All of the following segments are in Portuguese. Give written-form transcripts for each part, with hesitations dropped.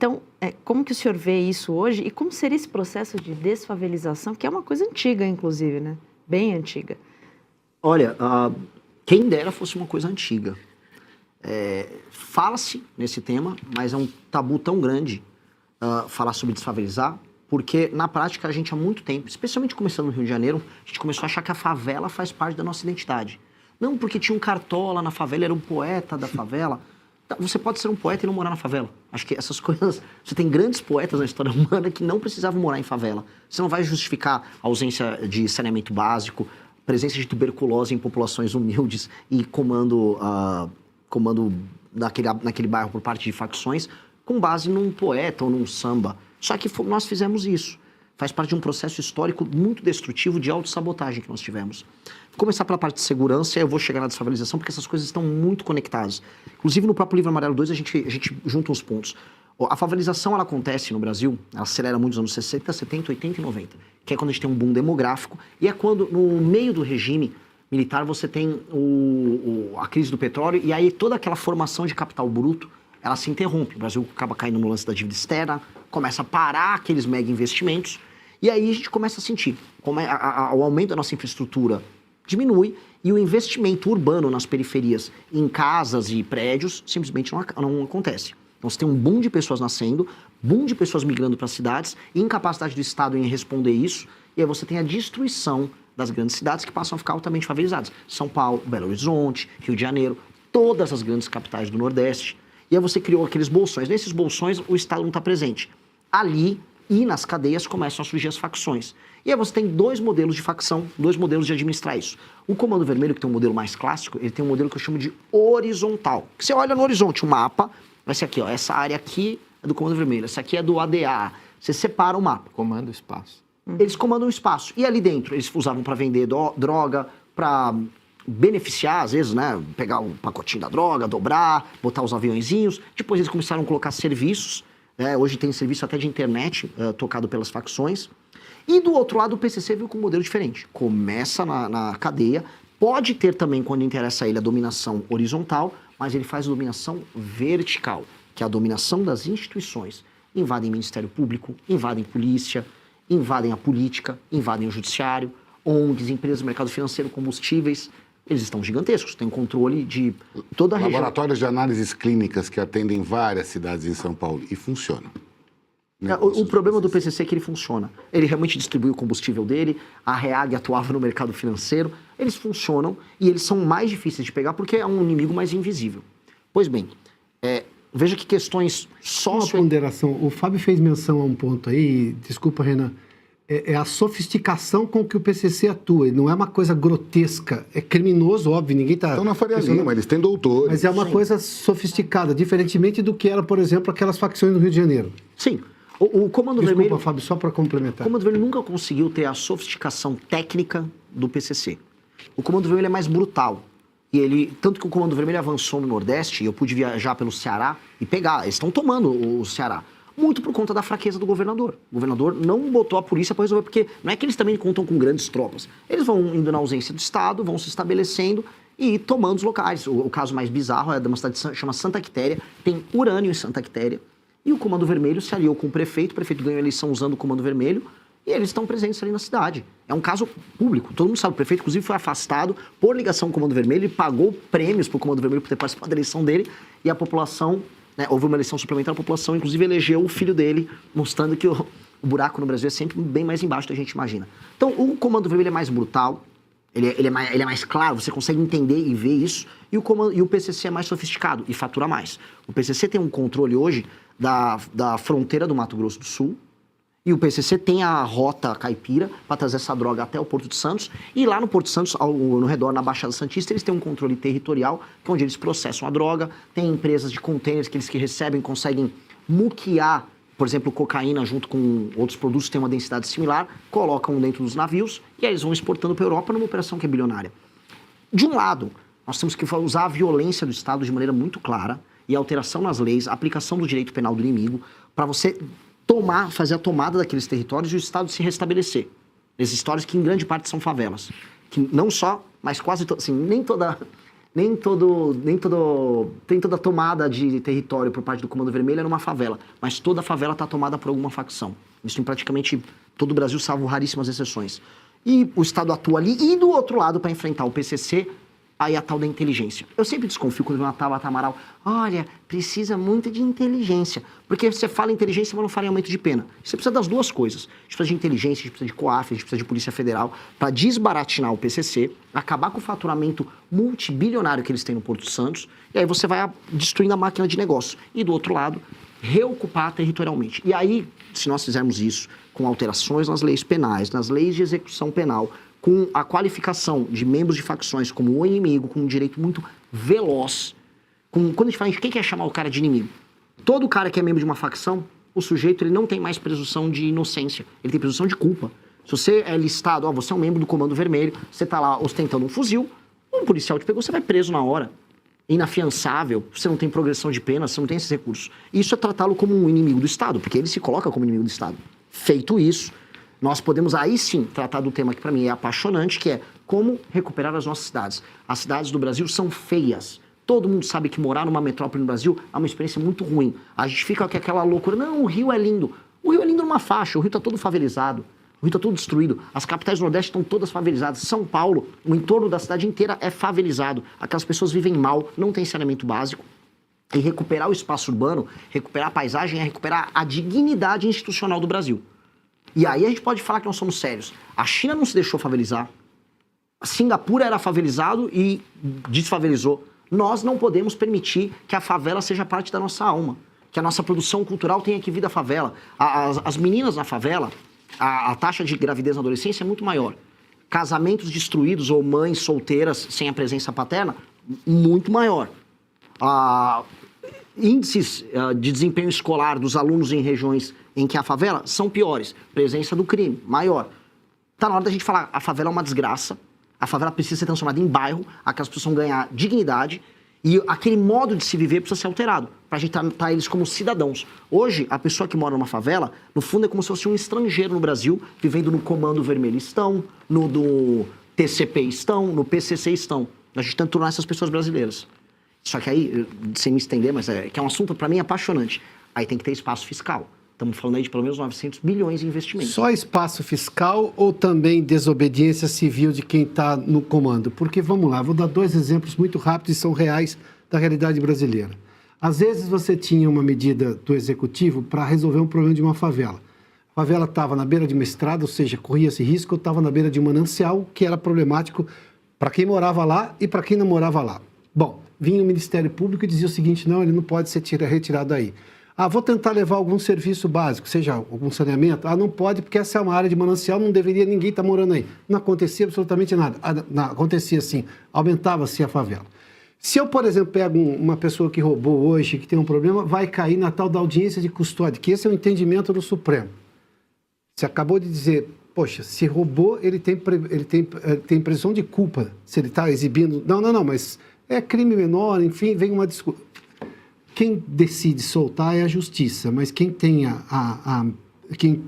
Então, como que o senhor vê isso hoje e como seria esse processo de desfavelização, que é uma coisa antiga, inclusive, né? Bem antiga. Olha, quem dera fosse uma coisa antiga. Fala-se nesse tema, mas é um tabu tão grande falar sobre desfavelizar, porque na prática a gente há muito tempo, especialmente começando no Rio de Janeiro, a gente começou a achar que a favela faz parte da nossa identidade. Não porque tinha um cartola na favela, era um poeta da favela. Você pode ser um poeta e não morar na favela. Acho que essas coisas... Você tem grandes poetas na história humana que não precisavam morar em favela. Você não vai justificar a ausência de saneamento básico, presença de tuberculose em populações humildes e comando naquele bairro por parte de facções com base num poeta ou num samba. Só que nós fizemos isso. Faz parte de um processo histórico muito destrutivo de autossabotagem que nós tivemos. Vou começar pela parte de segurança e eu vou chegar na desfavelização, porque essas coisas estão muito conectadas. Inclusive, no próprio Livro Amarelo 2, a gente junta uns pontos. A favelização, ela acontece no Brasil, ela acelera muito nos anos 60, 70, 80 e 90, que é quando a gente tem um boom demográfico, e é quando, no meio do regime militar, você tem a crise do petróleo, e aí toda aquela formação de capital bruto, ela se interrompe. O Brasil acaba caindo no lance da dívida externa, começa a parar aqueles mega investimentos, e aí a gente começa a sentir como o aumento da nossa infraestrutura diminui e o investimento urbano nas periferias, em casas e prédios, simplesmente não acontece. Então você tem um boom de pessoas nascendo, boom de pessoas migrando para as cidades, incapacidade do Estado em responder isso, e aí você tem a destruição das grandes cidades que passam a ficar altamente favelizadas. São Paulo, Belo Horizonte, Rio de Janeiro, todas as grandes capitais do Nordeste. E aí você criou aqueles bolsões. Nesses bolsões, o Estado não está presente. Ali e nas cadeias começam a surgir as facções. E aí você tem dois modelos de facção, dois modelos de administrar isso. O Comando Vermelho, que tem um modelo mais clássico, ele tem um modelo que eu chamo de horizontal. Que você olha no horizonte, o mapa, vai ser aqui, ó, essa área aqui é do Comando Vermelho, essa aqui é do ADA. Você separa o mapa. Comanda o espaço. Eles comandam o espaço. E ali dentro, eles usavam para vender droga, para beneficiar, às vezes, né? Pegar o pacotinho da droga, dobrar, botar os aviõezinhos. Depois eles começaram a colocar serviços. Hoje tem serviço até de internet tocado pelas facções. E do outro lado, o PCC veio com um modelo diferente. Começa na cadeia, pode ter também, quando interessa a ele, a dominação horizontal, mas ele faz a dominação vertical, que é a dominação das instituições. Invadem Ministério Público, invadem polícia, invadem a política, invadem o judiciário, ONGs, empresas do mercado financeiro, combustíveis. Eles estão gigantescos, têm controle de toda a região. Laboratórios de análises clínicas que atendem várias cidades em São Paulo e funcionam. O problema do PCC é que ele funciona. Ele realmente distribui o combustível dele, a REAG atuava no mercado financeiro, eles funcionam e eles são mais difíceis de pegar porque é um inimigo mais invisível. Pois bem, veja que questões Uma ponderação, o Fábio fez menção a um ponto aí, desculpa, Renan, é a sofisticação com que o PCC atua, não é uma coisa grotesca, é criminoso, óbvio, ninguém está... Estão na Faria Lima, eles têm doutores. Mas é uma coisa sofisticada, diferentemente do que era, por exemplo, aquelas facções do Rio de Janeiro. Sim. O Comando Vermelho... Desculpa, Fábio, só para complementar. O Comando Vermelho nunca conseguiu ter a sofisticação técnica do PCC. O Comando Vermelho é mais brutal. Tanto que o Comando Vermelho avançou no Nordeste, e eu pude viajar pelo Ceará e pegar. Eles estão tomando o Ceará. Muito por conta da fraqueza do governador. O governador não botou a polícia para resolver, porque não é que eles também contam com grandes tropas. Eles vão indo na ausência do Estado, vão se estabelecendo e tomando os locais. O caso mais bizarro é de uma cidade que chama Santa Quitéria, tem urânio em Santa Quitéria, e o Comando Vermelho se aliou com o prefeito ganhou a eleição usando o Comando Vermelho, e eles estão presentes ali na cidade. É um caso público, todo mundo sabe, o prefeito inclusive foi afastado por ligação com o Comando Vermelho e pagou prêmios para o Comando Vermelho por ter participado da eleição dele, e a população, houve uma eleição suplementar, a população inclusive elegeu o filho dele, mostrando que o buraco no Brasil é sempre bem mais embaixo do que a gente imagina. Então o Comando Vermelho é mais brutal, ele é mais claro, você consegue entender e ver isso, e o PCC é mais sofisticado e fatura mais. O PCC tem um controle hoje da fronteira do Mato Grosso do Sul, e o PCC tem a rota caipira para trazer essa droga até o Porto de Santos, e lá no Porto de Santos, no redor, na Baixada Santista, eles têm um controle territorial, que é onde eles processam a droga, tem empresas de containers que eles recebem, conseguem muquear, por exemplo, cocaína junto com outros produtos que têm uma densidade similar, colocam dentro dos navios, e aí eles vão exportando para a Europa numa operação que é bilionária. De um lado, nós temos que usar a violência do Estado de maneira muito clara, e a alteração nas leis, a aplicação do direito penal do inimigo, para você fazer a tomada daqueles territórios e o Estado se restabelecer. Esses territórios que em grande parte são favelas. Que não só, mas quase, assim, nem toda tem toda tomada de território por parte do Comando Vermelho era uma favela, mas toda favela está tomada por alguma facção. Isso em praticamente todo o Brasil, salvo raríssimas exceções. E o Estado atua ali, e do outro lado, para enfrentar o PCC, aí a tal da inteligência. Eu sempre desconfio quando vem uma Tabata Amaral, olha, precisa muito de inteligência. Porque você fala inteligência, mas não fala em aumento de pena. Você precisa das duas coisas. A gente precisa de inteligência, a gente precisa de COAF, a gente precisa de Polícia Federal, para desbaratinar o PCC, acabar com o faturamento multibilionário que eles têm no Porto Santos, e aí você vai destruindo a máquina de negócio. E do outro lado, reocupar territorialmente. E aí, se nós fizermos isso com alterações nas leis penais, nas leis de execução penal, com a qualificação de membros de facções como o inimigo, com um direito muito veloz. Quando a gente fala, quem quer chamar o cara de inimigo? Todo cara que é membro de uma facção, o sujeito ele não tem mais presunção de inocência, ele tem presunção de culpa. Se você é listado, você é um membro do Comando Vermelho, você está lá ostentando um fuzil, um policial te pegou, você vai preso na hora. Inafiançável, você não tem progressão de pena, você não tem esses recursos. Isso é tratá-lo como um inimigo do Estado, porque ele se coloca como inimigo do Estado. Feito isso, nós podemos aí sim tratar do tema que para mim é apaixonante, que é como recuperar as nossas cidades. As cidades do Brasil são feias. Todo mundo sabe que morar numa metrópole no Brasil é uma experiência muito ruim. A gente fica com aquela loucura, não, o Rio é lindo. O Rio é lindo numa faixa, o Rio está todo favelizado, o Rio está todo destruído. As capitais do Nordeste estão todas favelizadas. São Paulo, o entorno da cidade inteira é favelizado. Aquelas pessoas vivem mal, não tem saneamento básico. E recuperar o espaço urbano, recuperar a paisagem, é recuperar a dignidade institucional do Brasil. E aí a gente pode falar que nós somos sérios. A China não se deixou favelizar. A Singapura era favelizado e desfavelizou. Nós não podemos permitir que a favela seja parte da nossa alma. Que a nossa produção cultural tenha que vir da favela. As meninas na favela, a taxa de gravidez na adolescência é muito maior. Casamentos destruídos ou mães solteiras sem a presença paterna, muito maior. Índices de desempenho escolar dos alunos em regiões em que há favela são piores. Presença do crime, maior. Tá na hora da gente falar, a favela é uma desgraça, a favela precisa ser transformada em bairro, aquelas pessoas vão ganhar dignidade e aquele modo de se viver precisa ser alterado, pra gente tratar eles como cidadãos. Hoje, a pessoa que mora numa favela, no fundo é como se fosse um estrangeiro no Brasil, vivendo no Comando Vermelho estão, no do TCP estão, no PCC estão. A gente tenta tornar essas pessoas brasileiras. Só que aí, sem me estender, mas que é um assunto para mim apaixonante. Aí tem que ter espaço fiscal. Estamos falando aí de pelo menos 900 bilhões em investimentos. Só espaço fiscal ou também desobediência civil de quem está no comando? Porque, vamos lá, vou dar dois exemplos muito rápidos e são reais da realidade brasileira. Às vezes você tinha uma medida do executivo para resolver um problema de uma favela. A favela estava na beira de uma estrada, ou seja, corria-se risco, ou estava na beira de um manancial, que era problemático para quem morava lá e para quem não morava lá. Bom, vinha o Ministério Público e dizia o seguinte, não, ele não pode ser retirado aí. Vou tentar levar algum serviço básico, seja algum saneamento. Não pode, porque essa é uma área de manancial, não deveria ninguém estar morando aí. Não acontecia absolutamente nada. Não, acontecia assim, aumentava-se a favela. Se eu, por exemplo, pego uma pessoa que roubou hoje, que tem um problema, vai cair na tal da audiência de custódia, que esse é o entendimento do Supremo. Você acabou de dizer, poxa, se roubou, ele tem presunção de culpa, se ele está exibindo... Não, mas é crime menor, enfim, vem uma desculpa. Quem decide soltar é a justiça, mas quem tem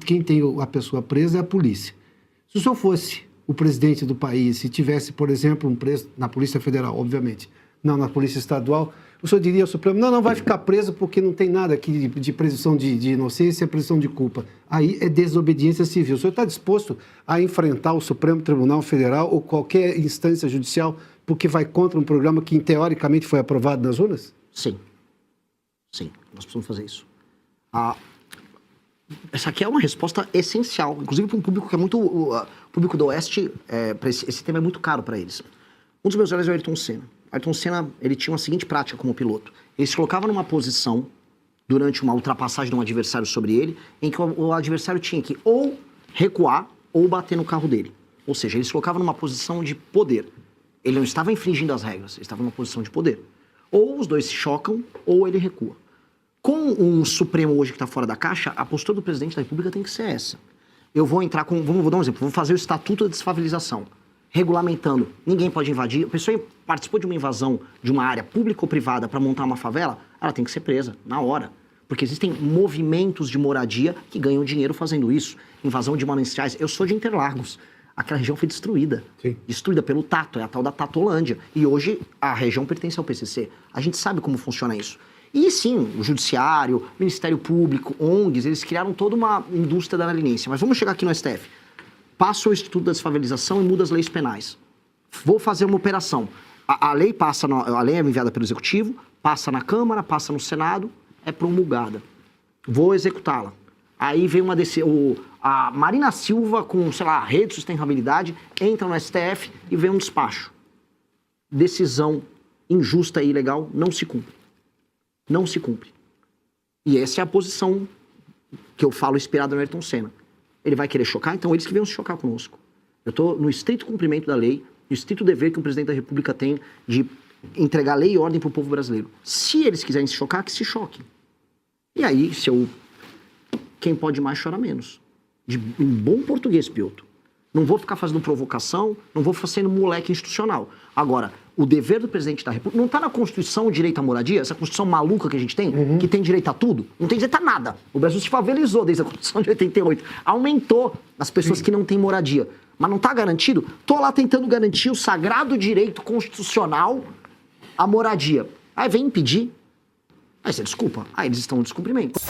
quem tem a pessoa presa é a polícia. Se o senhor fosse o presidente do país, se tivesse, por exemplo, um preso na Polícia Federal, obviamente, não na Polícia Estadual, o senhor diria ao Supremo, não vai ficar preso porque não tem nada aqui de presunção de inocência, presunção de culpa. Aí é desobediência civil. O senhor está disposto a enfrentar o Supremo Tribunal Federal ou qualquer instância judicial porque vai contra um programa que, teoricamente, foi aprovado nas urnas? Sim. Sim, nós precisamos fazer isso. Essa aqui é uma resposta essencial, inclusive para um público que é muito... O público do Oeste, esse tema é muito caro para eles. Um dos meus heróis é o Ayrton Senna. Ayrton Senna, ele tinha uma seguinte prática como piloto. Ele se colocava numa posição, durante uma ultrapassagem de um adversário sobre ele, em que o adversário tinha que ou recuar ou bater no carro dele. Ou seja, ele se colocava numa posição de poder. Ele não estava infringindo as regras, ele estava numa posição de poder. Ou os dois se chocam, ou ele recua. Com um Supremo hoje que está fora da caixa, a postura do presidente da República tem que ser essa. Eu vou entrar com... Vou dar um exemplo. Vou fazer o Estatuto da Desfavelização, regulamentando. Ninguém pode invadir. A pessoa participou de uma invasão de uma área pública ou privada para montar uma favela, ela tem que ser presa, na hora. Porque existem movimentos de moradia que ganham dinheiro fazendo isso. Invasão de mananciais. Eu sou de Interlagos. aquela região foi destruída. Sim. Destruída pelo Tato, é a tal da Tatolândia. E hoje a região pertence ao PCC. A gente sabe como funciona isso. E sim, o Judiciário, o Ministério Público, ONGs, eles criaram toda uma indústria da leniência. Mas vamos chegar aqui no STF. Passa o Instituto da Desfavelização e muda as leis penais. Vou fazer uma operação. A lei passa, a lei é enviada pelo Executivo, passa na Câmara, passa no Senado, é promulgada. Vou executá-la. Aí vem a Marina Silva com, sei lá, rede de sustentabilidade, entra no STF e vem um despacho. Decisão injusta e ilegal não se cumpre. Não se cumpre. E essa é a posição que eu falo inspirada no Ayrton Senna. Ele vai querer chocar, então eles que venham se chocar conosco. Eu estou no estrito cumprimento da lei, no estrito dever que o presidente da República tem de entregar lei e ordem para o povo brasileiro. Se eles quiserem se chocar, que se choquem. E aí, quem pode mais chora menos. Em bom português, Piotr. Não vou ficar fazendo provocação, não vou ficar sendo moleque institucional. Agora, o dever do presidente da República... Não está na Constituição o direito à moradia? Essa Constituição maluca que a gente tem, que tem direito a tudo? Não tem direito a nada. O Brasil se favelizou desde a Constituição de 88. Aumentou as pessoas que não têm moradia. Mas não está garantido? Estou lá tentando garantir o sagrado direito constitucional à moradia. Aí vem impedir. Aí você desculpa. Aí eles estão no descumprimento.